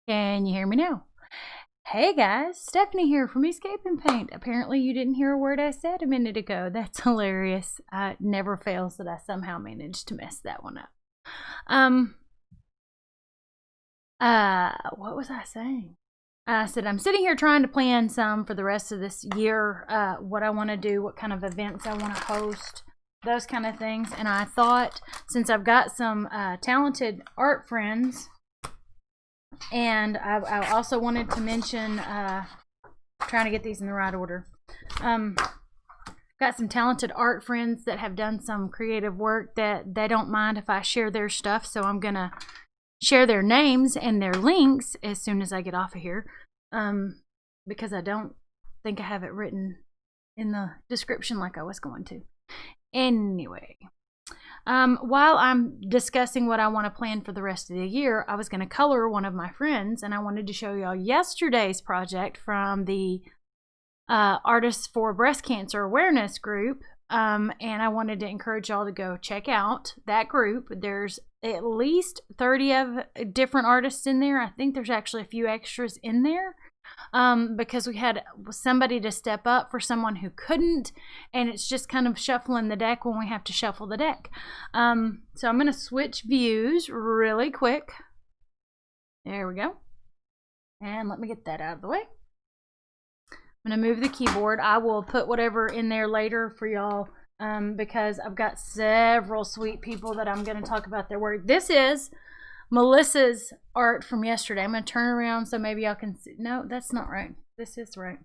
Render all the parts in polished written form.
Can you hear me now? Hey guys, Stephanie here from Escape and Paint. Apparently you didn't hear a word I said a minute ago. That's hilarious. It never fails that I somehow managed to mess that one up. What was I saying? I said I'm sitting here trying to plan some for the rest of this year, what I want to do, what kind of events I want to host, those kind of things. And I thought, since I've got some talented art friends, and I also wanted to mention, trying to get these in the right order. Got some talented art friends that have done some creative work that they don't mind if I share their stuff. So I'm going to share their names and their links as soon as I get off of here. Because I don't think I have it written in the description like I was going to. Anyway. While I'm discussing what I want to plan for the rest of the year, I was going to color one of my friends, and I wanted to show y'all yesterday's project from the Artists for Breast Cancer Awareness group, and I wanted to encourage y'all to go check out that group. There's at least 30 of different artists in there. I think there's actually a few extras in there. Because we had somebody to step up for someone who couldn't, and it's just kind of shuffling the deck when we have to shuffle the deck. So I'm going to switch views really quick. There we go. And let me get that out of the way. I'm going to move the keyboard. I will put whatever in there later for y'all, because I've got several sweet people that I'm going to talk about their work. This is Melissa's art from yesterday. I'm going to turn around so maybe y'all can see. No, that's not right. This is right.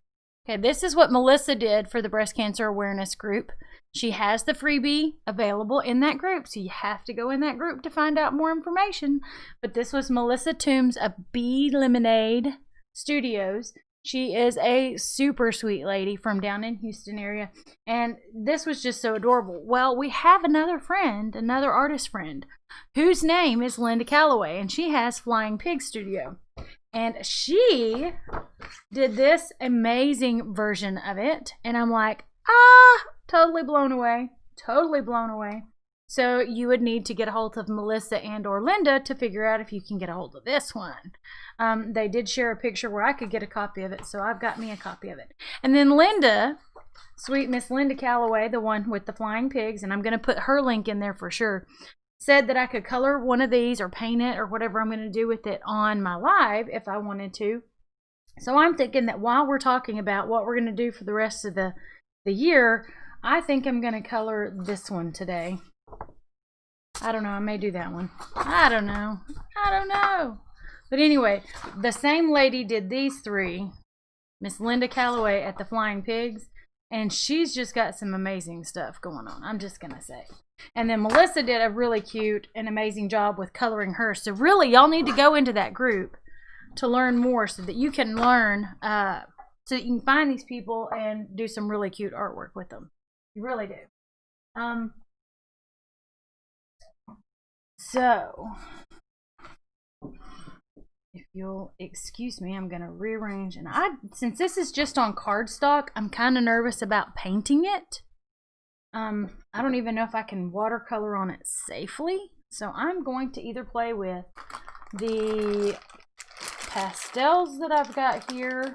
Okay, this is what Melissa did for the Breast Cancer Awareness group. She has the freebie available in that group, so you have to go in that group to find out more information. But this was Melissa Toombs of Bee Lemonade Studios. She is a super sweet lady from down in Houston area, and this was just so adorable. Well, we have another friend, another artist friend, whose name is Linda Calloway, and she has Flying Pig Studio. And she did this amazing version of it, and I'm like, totally blown away, totally blown away. So you would need to get a hold of Melissa and or Linda to figure out if you can get a hold of this one. They did share a picture where I could get a copy of it, so I've got me a copy of it. And then Linda, sweet Miss Linda Calloway, the one with the flying pigs, and I'm going to put her link in there for sure, said that I could color one of these or paint it or whatever I'm going to do with it on my live if I wanted to. So I'm thinking that while we're talking about what we're going to do for the rest of the year, I think I'm going to color this one today. I don't know. I may do that one. I don't know. But anyway, the same lady did these three, Miss Linda Calloway at the Flying Pigs, and she's just got some amazing stuff going on, I'm just going to say. And then Melissa did a really cute and amazing job with coloring her. So really, y'all need to go into that group to learn more so that you can learn, so that you can find these people and do some really cute artwork with them. You really do. So, if you'll excuse me, I'm going to rearrange. And since this is just on cardstock, I'm kind of nervous about painting it. I don't even know if I can watercolor on it safely. So I'm going to either play with the pastels that I've got here,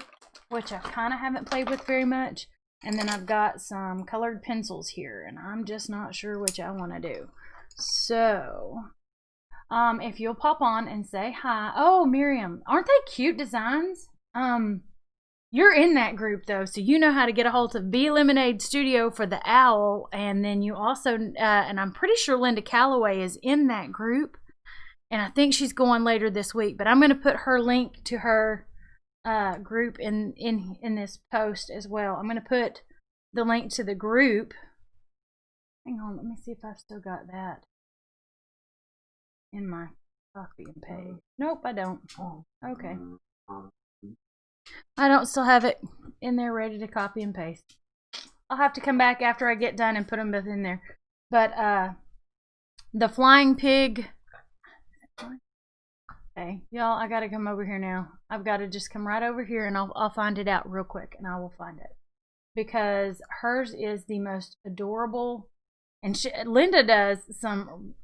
which I kind of haven't played with very much. And then I've got some colored pencils here, and I'm just not sure which I want to do. So, if you'll pop on and say hi. Oh, Miriam, aren't they cute designs? You're in that group though, so you know how to get a hold of Bee Lemonade Studio for the owl, and then you also, and I'm pretty sure Linda Calloway is in that group, and I think she's going later this week. But I'm going to put her link to her group in this post as well. I'm going to put the link to the group. Hang on, let me see if I've still got that in my copy and paste. Nope, I don't. Okay. I don't still have it in there ready to copy and paste. I'll have to come back after I get done and put them both in there. But the Flying Pig. Okay, y'all, I gotta come over here now. I've got to just come right over here, and I'll find it out real quick, and I will find it. Because hers is the most adorable. And Linda does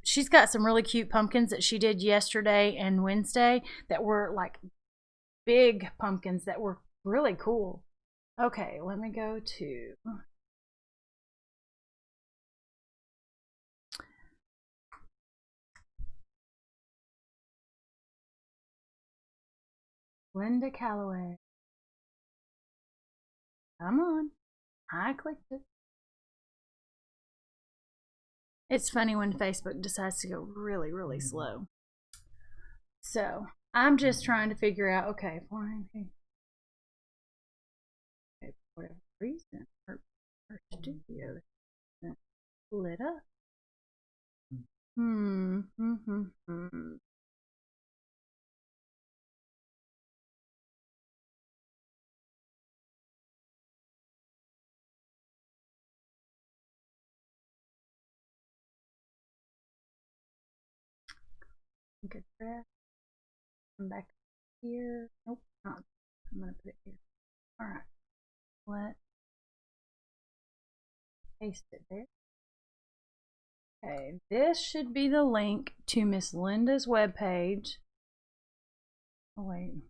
she's got some really cute pumpkins that she did yesterday and Wednesday that were like big pumpkins that were really cool. Okay, let me go to Linda Calloway. Come on. I clicked it. It's funny when Facebook decides to go really, really slow. So I'm just trying to figure out, okay, fine. Okay, for whatever reason, her studio lit up. Good grab. Come back here. Nope, not. I'm gonna put it here. All right. Let paste it there. Okay, this should be the link to Miss Linda's webpage. Oh wait.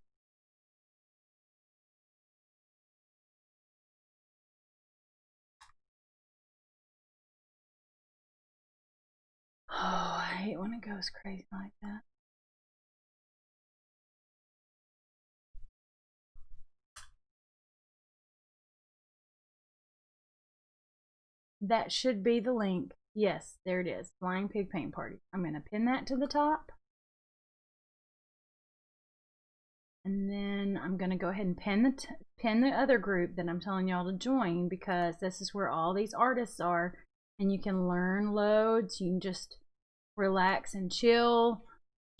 Oh, I hate when it goes crazy like that. That should be the link. Yes, there it is. Flying Pig Paint Party. I'm going to pin that to the top. And then I'm going to go ahead and pin the other group that I'm telling y'all to join, because this is where all these artists are. And you can learn loads. You can just relax and chill.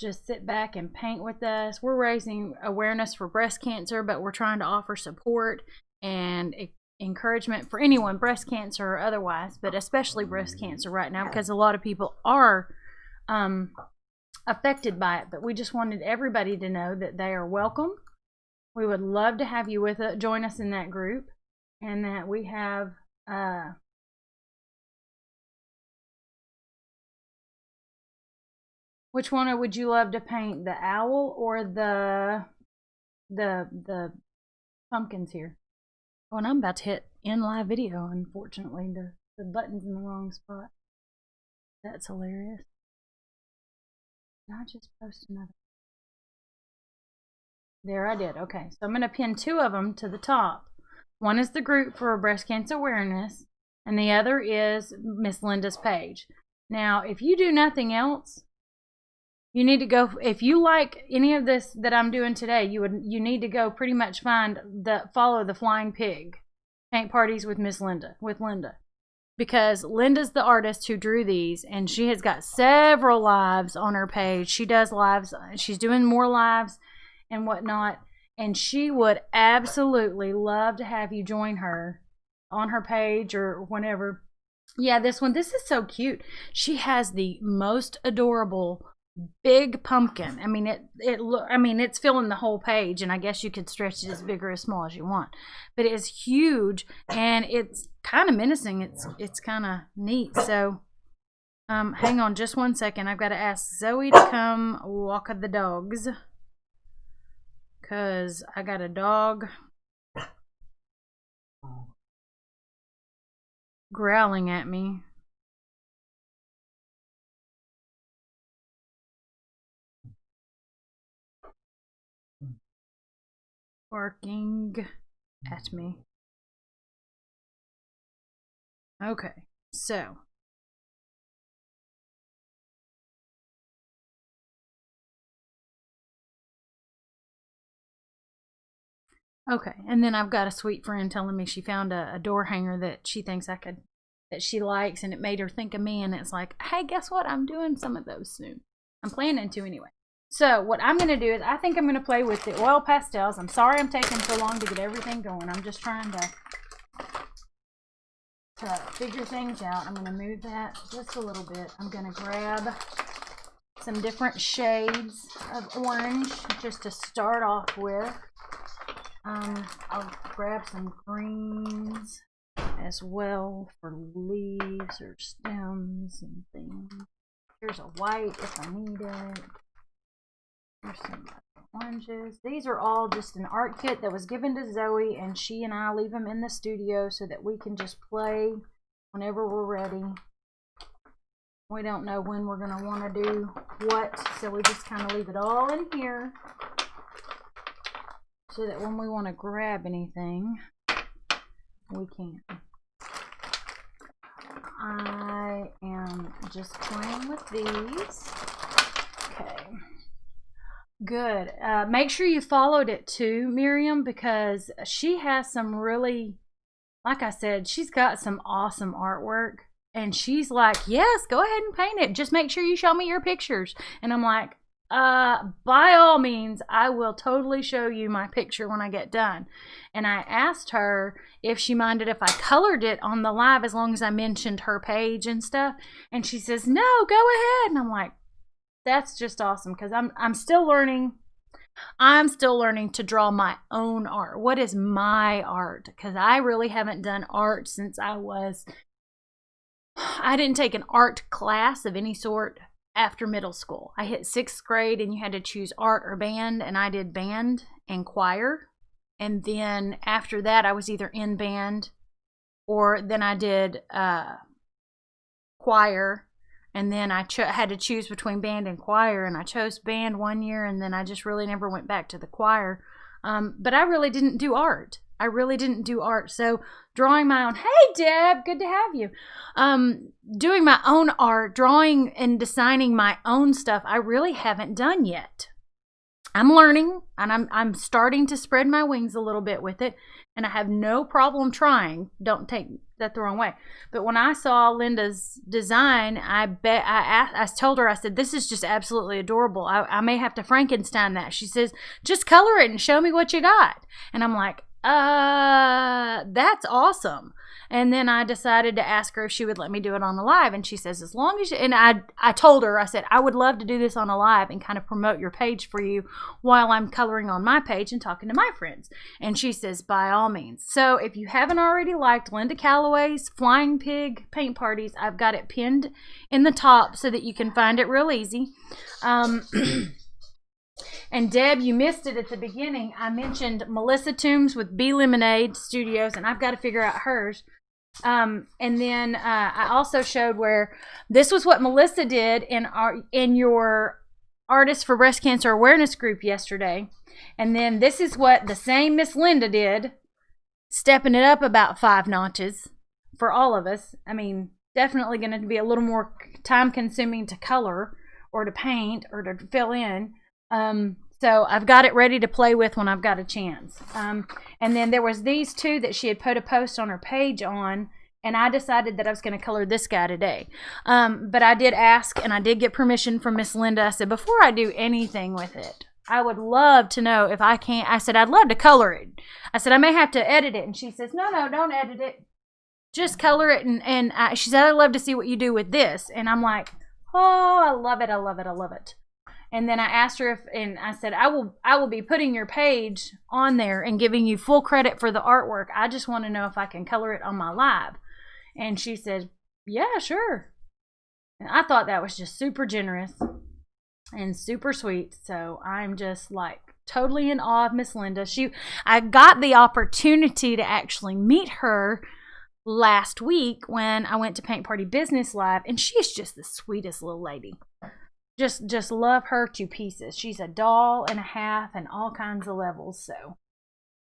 Just sit back and paint with us. We're raising awareness for breast cancer, but we're trying to offer support and encouragement for anyone, breast cancer or otherwise, but especially breast cancer right now, because a lot of people are affected by it. But we just wanted everybody to know that they are welcome. We would love to have you join us in that group, and that we have which one would you love to paint, the owl or the pumpkins here? Oh, and I'm about to hit end live video. Unfortunately, the button's in the wrong spot. That's hilarious. Did I just post another? There, I did. Okay, so I'm going to pin two of them to the top. One is the group for breast cancer awareness, and the other is Miss Linda's page. Now, if you do nothing else, you need to go. If you like any of this that I'm doing today, you need to go pretty much follow the Flying Pig Paint Parties with Linda, because Linda's the artist who drew these, and she has got several lives on her page. She does lives. She's doing more lives and whatnot, and she would absolutely love to have you join her on her page or whenever. Yeah, this is so cute. She has the most adorable big pumpkin. I mean, it's filling the whole page, and I guess you could stretch it as big or as small as you want, but it is huge, and it's kind of menacing. It's kind of neat. So hang on just one second. I've got to ask Zoe to come walk the dogs, because I got a dog growling at me. Barking at me. Okay, so okay, and then I've got a sweet friend telling me she found a door hanger that she thinks that she likes, and it made her think of me, and it's like, hey, guess what? I'm doing some of those soon. I'm planning to anyway. So what I'm going to do is I think I'm going to play with the oil pastels. I'm sorry I'm taking so long to get everything going. I'm just trying to figure things out. I'm going to move that just a little bit. I'm going to grab some different shades of orange just to start off with. I'll grab some greens as well for leaves or stems and things. Here's a white if I need it. Here's some oranges. These are all just an art kit that was given to Zoe, and she and I leave them in the studio so that we can just play whenever we're ready. We don't know when we're going to want to do what, so we just kind of leave it all in here so that when we want to grab anything, we can. I am just playing with these. Okay. Good. Make sure you followed it too, Miriam, because she has some really, like I said, she's got some awesome artwork. And she's like, yes, go ahead and paint it. Just make sure you show me your pictures. And I'm like, by all means, I will totally show you my picture when I get done. And I asked her if she minded if I colored it on the live as long as I mentioned her page and stuff. And she says, no, go ahead. And I'm like, that's just awesome, because I'm still learning. I'm still learning to draw my own art. What is my art? Because I really haven't done art since I didn't take an art class of any sort after middle school. I hit 6th grade and you had to choose art or band, and I did band and choir. And then after that, I was either in band or then I did choir. And then I had to choose between band and choir, and I chose band one year, and then I just really never went back to the choir. But I really didn't do art. I really didn't do art. So drawing my own, hey Deb, good to have you. Doing my own art, drawing and designing my own stuff, I really haven't done yet. I'm learning, and I'm starting to spread my wings a little bit with it, and I have no problem trying. Don't take that the wrong way. But when I saw Linda's design, I told her, I said, this is just absolutely adorable. I may have to Frankenstein that. She says, just color it and show me what you got. And I'm like, that's awesome. And then I decided to ask her if she would let me do it on the live, and she says, as long as you, and I told her, I said, I would love to do this on a live and kind of promote your page for you while I'm coloring on my page and talking to my friends. And she says, by all means. So if you haven't already liked Linda Calloway's Flying Pig paint parties, I've got it pinned in the top so that you can find it real easy. And Deb, you missed it at the beginning. I mentioned Melissa Toombs with Bee Lemonade Studios, and I've got to figure out hers. And then I also showed where this was what Melissa did in your Artists for Breast Cancer Awareness group yesterday. And then this is what the same Miss Linda did, stepping it up about 5 notches for all of us. I mean, definitely going to be a little more time consuming to color or to paint or to fill in. So I've got it ready to play with when I've got a chance. And then there was these two that she had put a post on her page on, and I decided that I was going to color this guy today. But I did ask, and I did get permission from Miss Linda. I said, before I do anything with it, I would love to know if I can't. I said, I'd love to color it. I said, I may have to edit it. And she says, no, don't edit it. Just color it. And she said, I'd love to see what you do with this. And I'm like, oh, I love it. I love it. I love it. And then I asked her and I said, I will be putting your page on there and giving you full credit for the artwork. I just want to know if I can color it on my live. And she said, yeah, sure. And I thought that was just super generous and super sweet. So I'm just like totally in awe of Miss Linda. I got the opportunity to actually meet her last week when I went to Paint Party Business Live, and she's just the sweetest little lady. Just love her to pieces. She's a doll and a half and all kinds of levels. So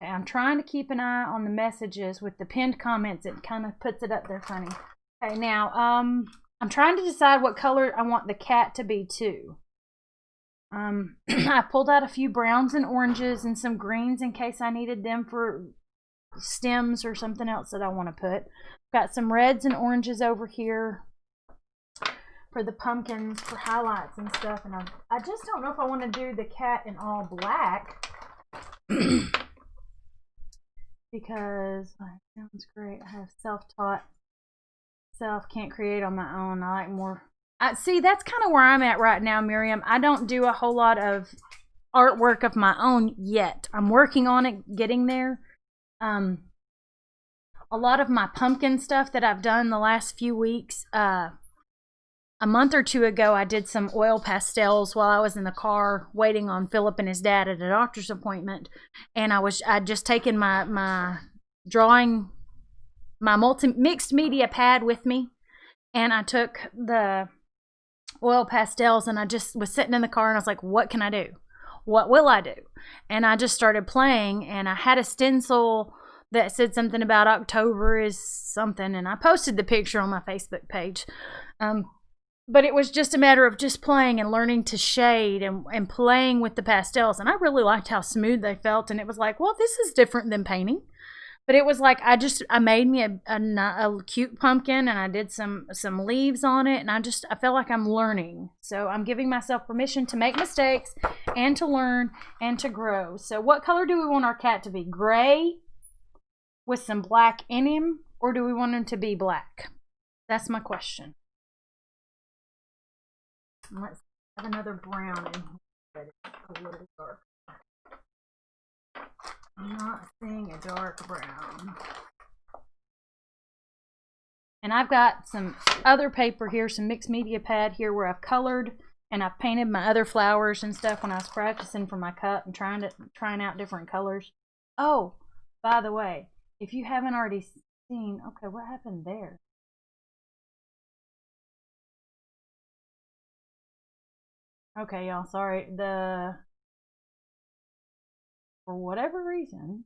I'm trying to keep an eye on the messages with the pinned comments. It kind of puts it up there funny. Okay, now I'm trying to decide what color I want the cat to be too. I pulled out a few browns and oranges and some greens in case I needed them for stems or something else that I want to put. Got some reds and oranges over here for the pumpkins, for highlights and stuff. And I just don't know if I want to do the cat in all black because that sounds great. I have self-taught, can't create on my own. I like more. See, that's kind of where I'm at right now, Miriam. I don't do a whole lot of artwork of my own yet. I'm working on it, getting there. A lot of my pumpkin stuff that I've done the last few weeks, a month or two ago, I did some oil pastels while I was in the car waiting on Philip and his dad at a doctor's appointment. And I'd just taken my drawing, my mixed media pad with me. And I took the oil pastels and I just was sitting in the car and I was like, what can I do? What will I do? And I just started playing, and I had a stencil that said something about October is something, and I posted the picture on my Facebook page. But it was just a matter of just playing and learning to shade and playing with the pastels. And I really liked how smooth they felt. And it was like, well, this is different than painting. But it was like I made me a cute pumpkin, and I did some leaves on it, and I felt like I'm learning. So I'm giving myself permission to make mistakes and to learn and to grow. So what color do we want our cat to be? Gray with some black in him, or do we want him to be black? That's my question. Let's have another brown in here. A little dark. I'm not seeing a dark brown. And I've got some other paper here, some mixed media pad here where I've colored and I've painted my other flowers and stuff when I was practicing for my cup and trying out different colors. Oh, by the way, if you haven't already seen, okay, what happened there? Okay, y'all, sorry. For whatever reason,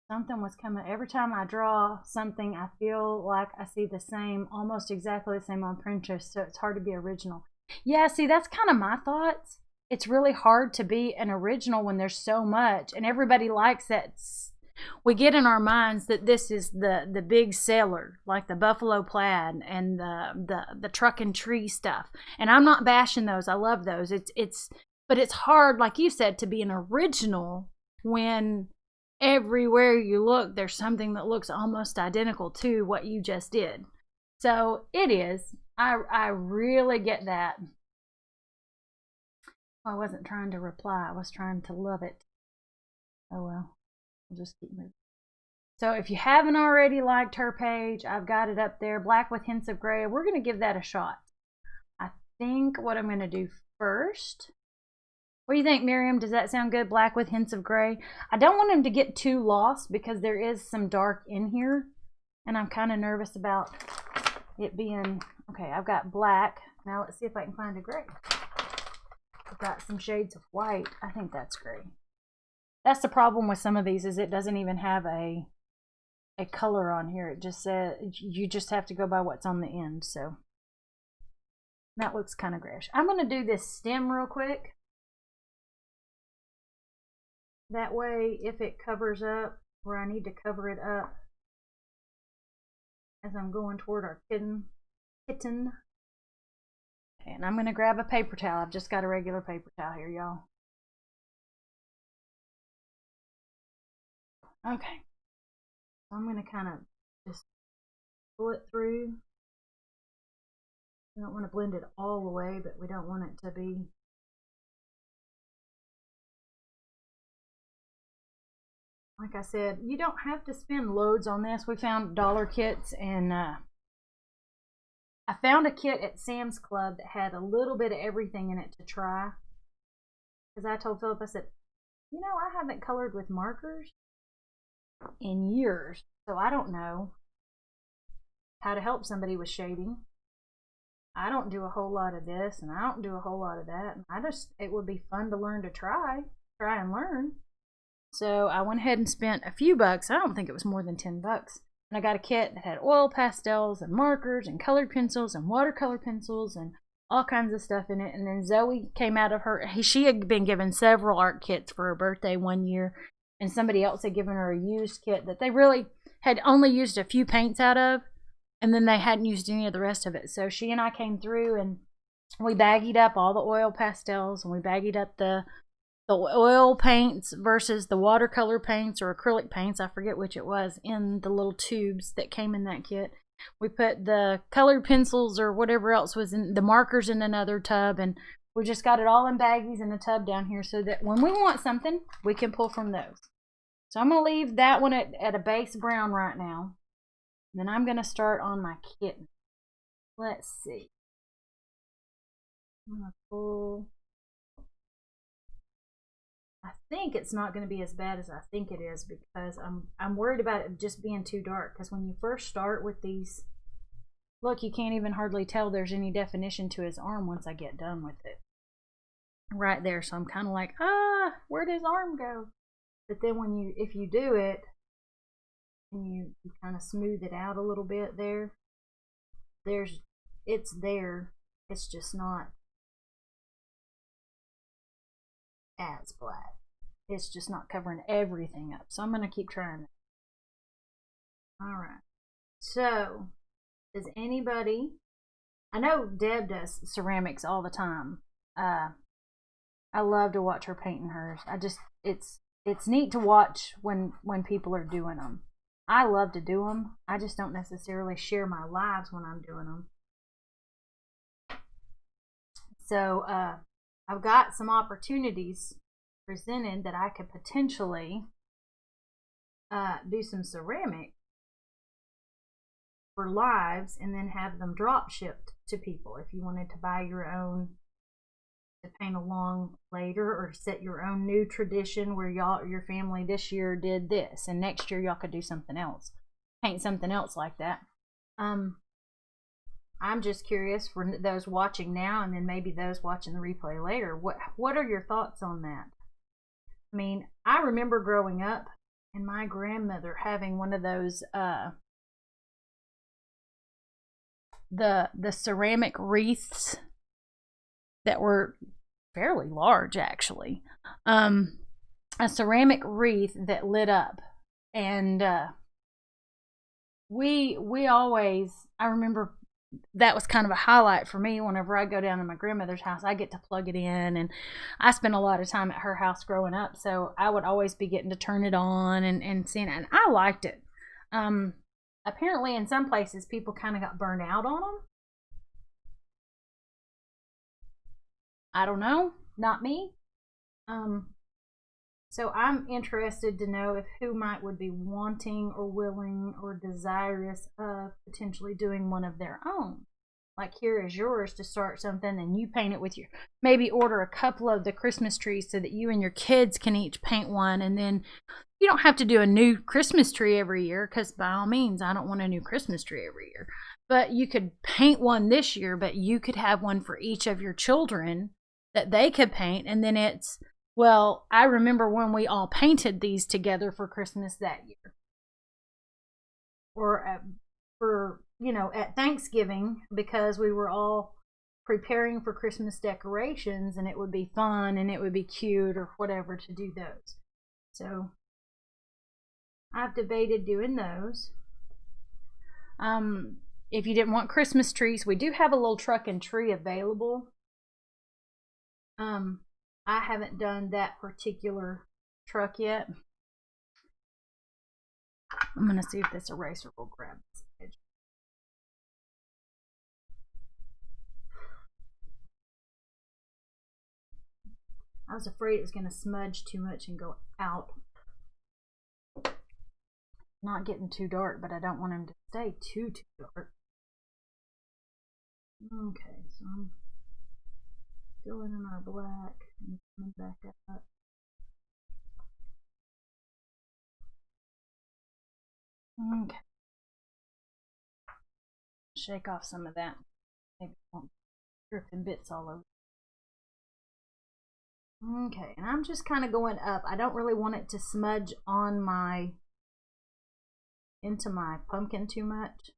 something was coming. Every time I draw something, I feel like I see the same, almost exactly the same on Pinterest, so it's hard to be original. Yeah, see, that's kind of my thoughts. It's really hard to be an original when there's so much, and everybody likes that. We get in our minds that this is the big seller, like the buffalo plaid and the truck and tree stuff. And I'm not bashing those. I love those. But it's hard, like you said, to be an original when everywhere you look, there's something that looks almost identical to what you just did. So it is. I really get that. I wasn't trying to reply. I was trying to love it. Oh well. We'll just keep moving. So if you haven't already liked her page, I've got it up there. Black with hints of gray. We're going to give that a shot. I think what I'm going to do first... What do you think, Miriam? Does that sound good? Black with hints of gray. I don't want him to get too lost because there is some dark in here. And I'm kind of nervous about it being... Okay, I've got black. Now let's see if I can find a gray. I've got some shades of white. I think that's gray. That's the problem with some of these, is it doesn't even have a color on here. It just says you just have to go by what's on the end. So that looks kind of grayish. I'm going to do this stem real quick. That way, if it covers up where I need to cover it up as I'm going toward our kitten. And I'm going to grab a paper towel. I've just got a regular paper towel here, y'all. Okay. So I'm going to kind of just pull it through. We don't want to blend it all the way, but we don't want it to be... Like I said, you don't have to spend loads on this. We found dollar kits, and I found a kit at Sam's Club that had a little bit of everything in it to try. Because I told Philip, I said, you know, I haven't colored with markers in years, so I don't know how to help somebody with shading. I don't do a whole lot of this, and I don't do a whole lot of that. It would be fun to learn to try and learn. So I went ahead and spent a few bucks. I don't think it was more than 10 bucks. And I got a kit that had oil pastels and markers and colored pencils and watercolor pencils and all kinds of stuff in it. And then Zoe came out of she had been given several art kits for her birthday one year. And somebody else had given her a used kit that they really had only used a few paints out of. And then they hadn't used any of the rest of it. So she and I came through and we baggied up all the oil pastels. And we baggied up the oil paints versus the watercolor paints or acrylic paints, I forget which it was, in the little tubes that came in that kit. We put the colored pencils or whatever else was in the markers in another tub, and we just got it all in baggies in a tub down here so that when we want something, we can pull from those. So I'm going to leave that one at a base brown right now. Then I'm going to start on my kitten. Let's see. I'm gonna pull. I think it's not going to be as bad as I think it is because I'm worried about it just being too dark. Because when you first start with these, look, you can't even hardly tell there's any definition to his arm once I get done with it. Right there, so I'm kind of like, where'd his arm go? But then if you do it, and you kind of smooth it out a little bit there, it's there. It's just not as black. It's just not covering everything up. So I'm gonna keep trying it. All right. So, does anybody? I know Deb does ceramics all the time. I love to watch her painting hers. It's neat to watch when people are doing them. I love to do them. I just don't necessarily share my lives when I'm doing them. So I've got some opportunities presented that I could potentially do some ceramic for lives and then have them drop shipped to people if you wanted to buy your own to paint along later, or set your own new tradition where your family this year did this and next year y'all could do something else, paint something else like that. I'm just curious for those watching now and then maybe those watching the replay later, what are your thoughts on that? I mean, I remember growing up and my grandmother having one of those the ceramic wreaths that were fairly large, actually. A ceramic wreath that lit up, and we always, I remember that was kind of a highlight for me. Whenever I go down to my grandmother's house, I get to plug it in, and I spent a lot of time at her house growing up, so I would always be getting to turn it on and seeing it, and I liked it. Apparently in some places people kind of got burned out on them. I don't know, not me. So I'm interested to know if who would be wanting or willing or desirous of potentially doing one of their own. Like, here is yours to start something, and you paint it with your, maybe order a couple of the Christmas trees so that you and your kids can each paint one, and then you don't have to do a new Christmas tree every year, because by all means I don't want a new Christmas tree every year, but you could paint one this year, but you could have one for each of your children that they could paint, and then it's, well, I remember when we all painted these together for Christmas that year, or for, at Thanksgiving, because we were all preparing for Christmas decorations, and it would be fun and it would be cute or whatever to do those. So I've debated doing those. If you didn't want Christmas trees, we do have a little truck and tree available. I haven't done that particular truck yet. I'm gonna see if this eraser will grab this edge. I was afraid it was gonna smudge too much and go out. Not getting too dark, but I don't want him to stay too dark. Okay, so I'm filling in our black and coming back up. Okay. Shake off some of that. Maybe it won't dripping bits all over. Okay, and I'm just kind of going up. I don't really want it to smudge on into my pumpkin too much.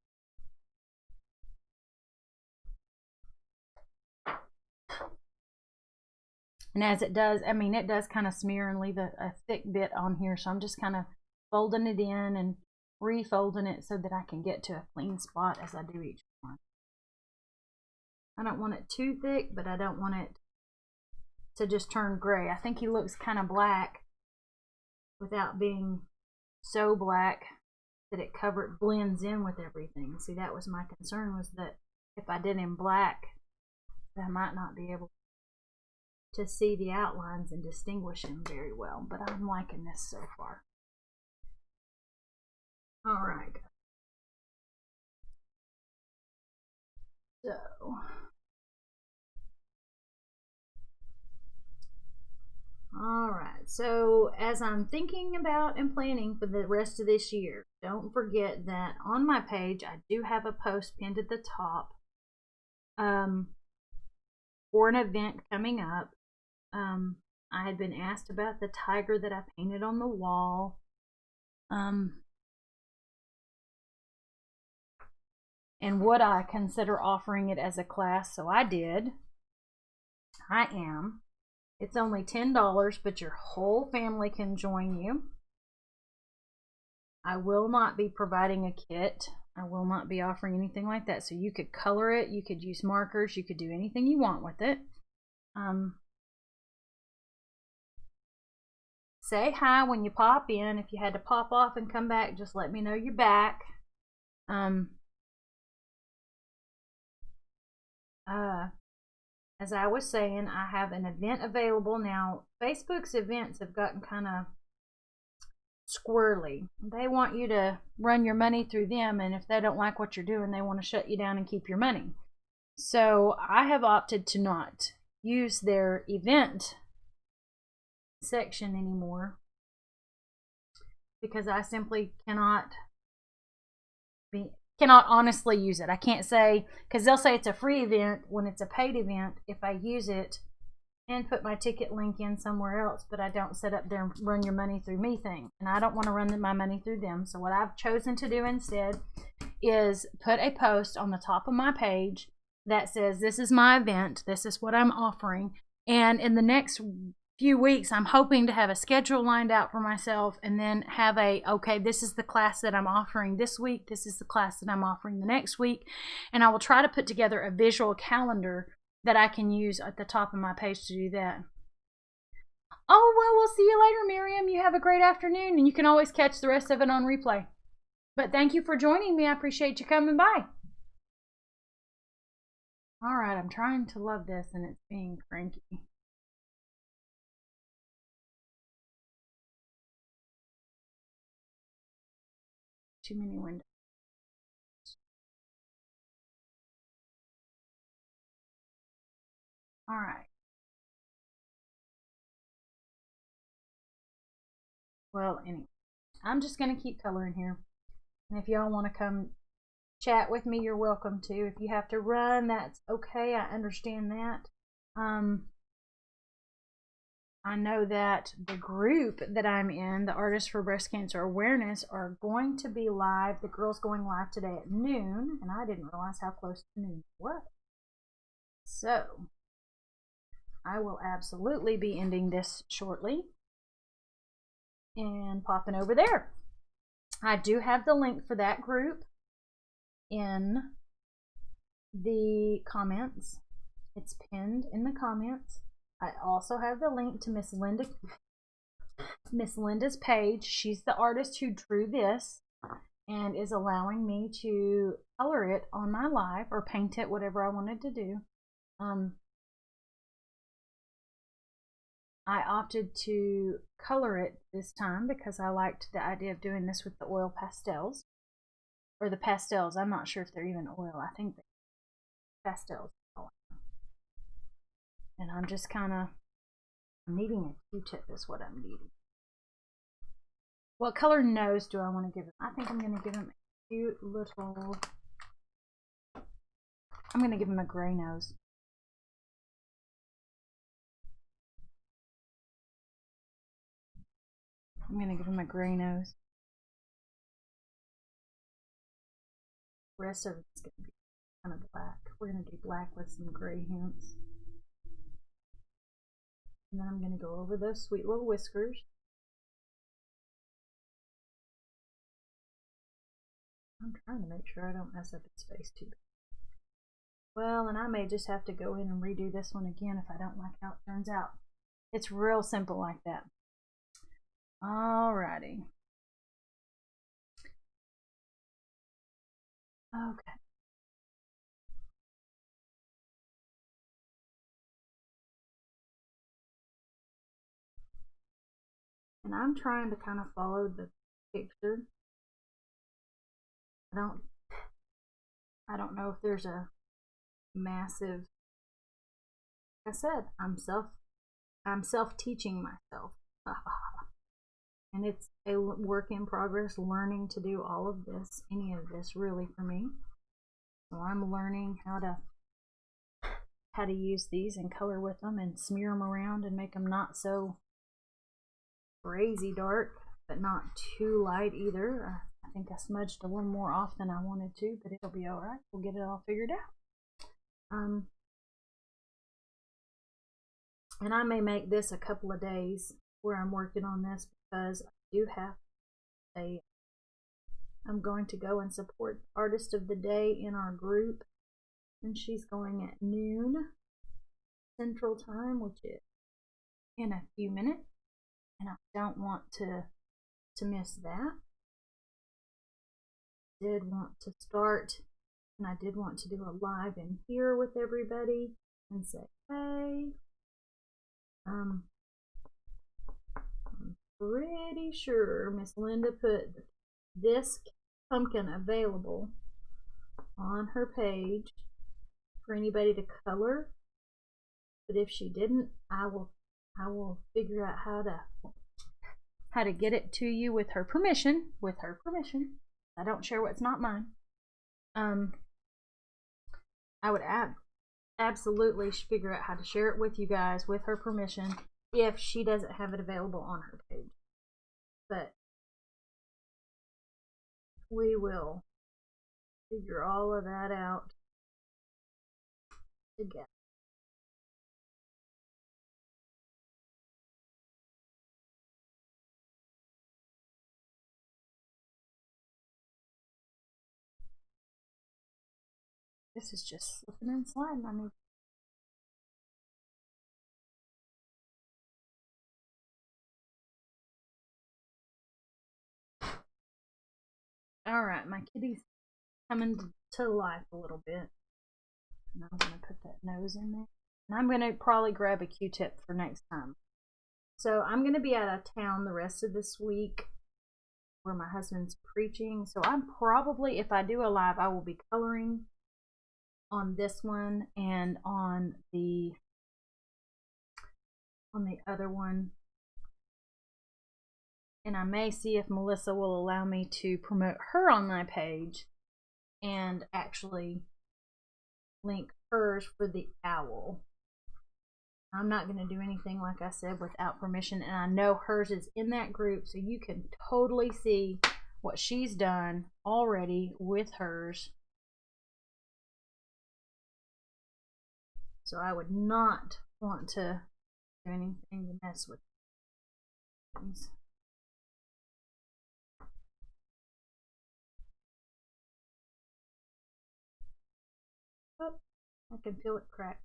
And as it does, I mean, it does kind of smear and leave a thick bit on here. So I'm just kind of folding it in and refolding it so that I can get to a clean spot as I do each one. I don't want it too thick, but I don't want it to just turn gray. I think he looks kind of black without being so black that it blends in with everything. See, that was my concern, was that if I did him black, I might not be able to see the outlines and distinguish him very well, but I'm liking this so far. All right. So So as I'm thinking about and planning for the rest of this year, don't forget that on my page I do have a post pinned at the top for an event coming up. I had been asked about the tiger that I painted on the wall. And would I consider offering it as a class? So I did. I am. It's only $10, but your whole family can join you. I will not be providing a kit. I will not be offering anything like that. So you could color it, you could use markers, you could do anything you want with it. Say hi when you pop in. If you had to pop off and come back, just let me know you're back. As I was saying, I have an event available now. Facebook's events have gotten kind of squirrely. They want you to run your money through them, and if they don't like what you're doing, they want to shut you down and keep your money. So I have opted to not use their event section anymore because I simply cannot honestly use it. I can't say, because they'll say it's a free event when it's a paid event if I use it and put my ticket link in somewhere else, but I don't set up their run your money through me thing, and I don't want to run my money through them. So what I've chosen to do instead is put a post on the top of my page that says, this is my event, this is what I'm offering, and in the next few weeks I'm hoping to have a schedule lined out for myself, and then have okay, this is the class that I'm offering this week, this is the class that I'm offering the next week, and I will try to put together a visual calendar that I can use at the top of my page to do that. Oh, well, we'll see you later, Miriam. You have a great afternoon, and you can always catch the rest of it on replay. But thank you for joining me. I appreciate you coming by. All right, I'm trying to love this, and it's being cranky. Too many windows. All right. Well, anyway, I'm just going to keep coloring here. And if y'all want to come chat with me, you're welcome to. If you have to run, that's okay. I understand that. I know that the group that I'm in, the Artists for Breast Cancer Awareness, are going to be live. The girl's going live today at noon, and I didn't realize how close to noon it was. So I will absolutely be ending this shortly and popping over there. I do have the link for that group in the comments. It's pinned in the comments. I also have the link to Miss Linda's page. She's the artist who drew this and is allowing me to color it on my live, or paint it, whatever I wanted to do. I opted to color it this time because I liked the idea of doing this with the oil pastels, or the pastels. I'm not sure if they're even oil. I think they're pastels. And I'm just kind of needing a Q-tip is what I'm needing. What color nose do I want to give him? I think I'm going to give him a cute little... I'm going to give him a gray nose. I'm going to give him a gray nose. The rest of it's going to be kind of black. We're going to do black with some gray hints. And then I'm going to go over those sweet little whiskers. I'm trying to make sure I don't mess up his face too bad. Well, and I may just have to go in and redo this one again if I don't like how it turns out. It's real simple like that. Alrighty. Okay. And I'm trying to kind of follow the picture. I don't know if there's a massive, like I said, I'm self-teaching myself. And it's a work in progress, learning to do all of this, any of this really for me. So I'm learning how to use these and color with them and smear them around and make them not so crazy dark, but not too light either. I think I smudged a little more off than I wanted to, but it'll be alright. We'll get it all figured out. And I may make this a couple of days where I'm working on this, because I do have I'm going to go and support Artist of the Day in our group, and she's going at noon Central Time, which is in a few minutes, and I don't want to miss that. I did want to start, and I did want to do a live in here with everybody and say, hey, I'm pretty sure Miss Linda put this pumpkin available on her page for anybody to color, but if she didn't, I will figure out how to get it to you with her permission. I don't share what's not mine. I would absolutely figure out how to share it with you guys with her permission if she doesn't have it available on her page. But we will figure all of that out together. This is just slipping and sliding on me. Alright, my kitty's coming to life a little bit. And I'm going to put that nose in there. And I'm going to probably grab a Q-tip for next time. So I'm going to be out of town the rest of this week where my husband's preaching. So I'm probably, if I do a live, I will be coloring on this one and on the other one. And I may see if Melissa will allow me to promote her on my page and actually link hers for the owl. I'm not going to do anything, like I said, without permission, and I know hers is in that group, so you can totally see what she's done already with hers. So I would not want to do anything to mess with things. Oh, I can feel it crack.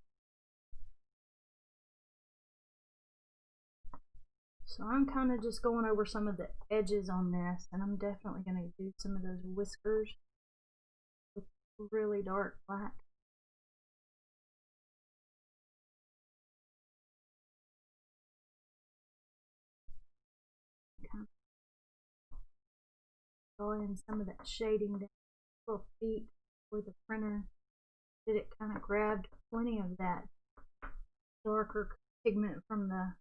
So I'm kind of just going over some of the edges on this, and I'm definitely going to do some of those whiskers with really dark black. Kind of draw in some of that shading down little feet where the printer did it, kind of grabbed plenty of that darker pigment from the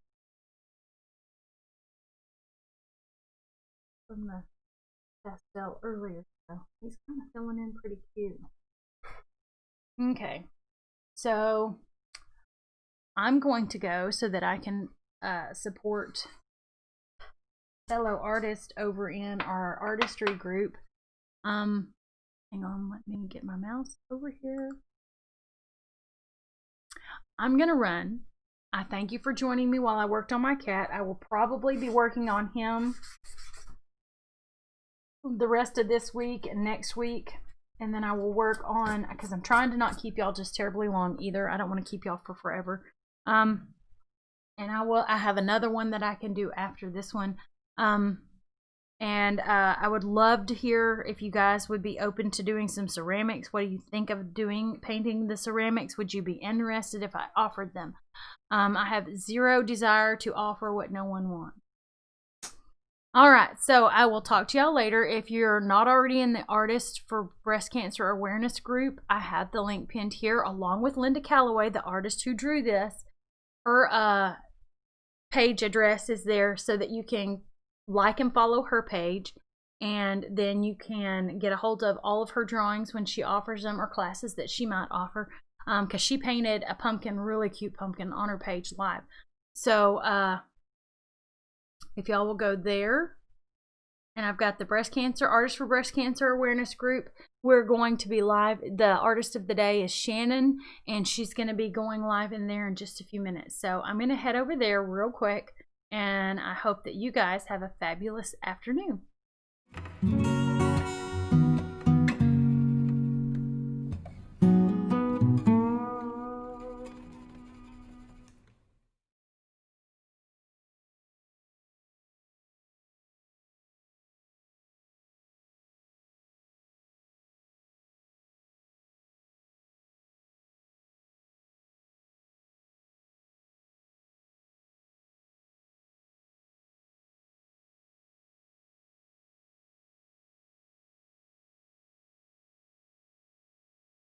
pastel earlier. So he's kind of filling in pretty cute. Okay, so I'm going to go so that I can support fellow artists over in our artistry group. Hang on, let me get my mouse over here. I'm gonna run. I thank you for joining me while I worked on my cat. I will probably be working on him the rest of this week and next week, and then I will work on, because I'm trying to not keep y'all just terribly long either. I don't want to keep y'all for forever. And I have another one that I can do after this one. And I would love to hear if you guys would be open to doing some ceramics. What do you think of painting the ceramics? Would you be interested if I offered them? I have zero desire to offer what no one wants. All right, so I will talk to y'all later. If you're not already in the Artist for Breast Cancer Awareness group, I have the link pinned here, along with Linda Calloway, the artist who drew this. Her page address is there so that you can like and follow her page, and then you can get a hold of all of her drawings when she offers them, or classes that she might offer, because she painted a pumpkin, really cute pumpkin, on her page live. So if y'all will go there, and I've got the Breast Cancer Artists for Breast Cancer Awareness group. We're going to be live. The artist of the day is Shannon, and she's going to be going live in there in just a few minutes. So I'm going to head over there real quick, and I hope that you guys have a fabulous afternoon.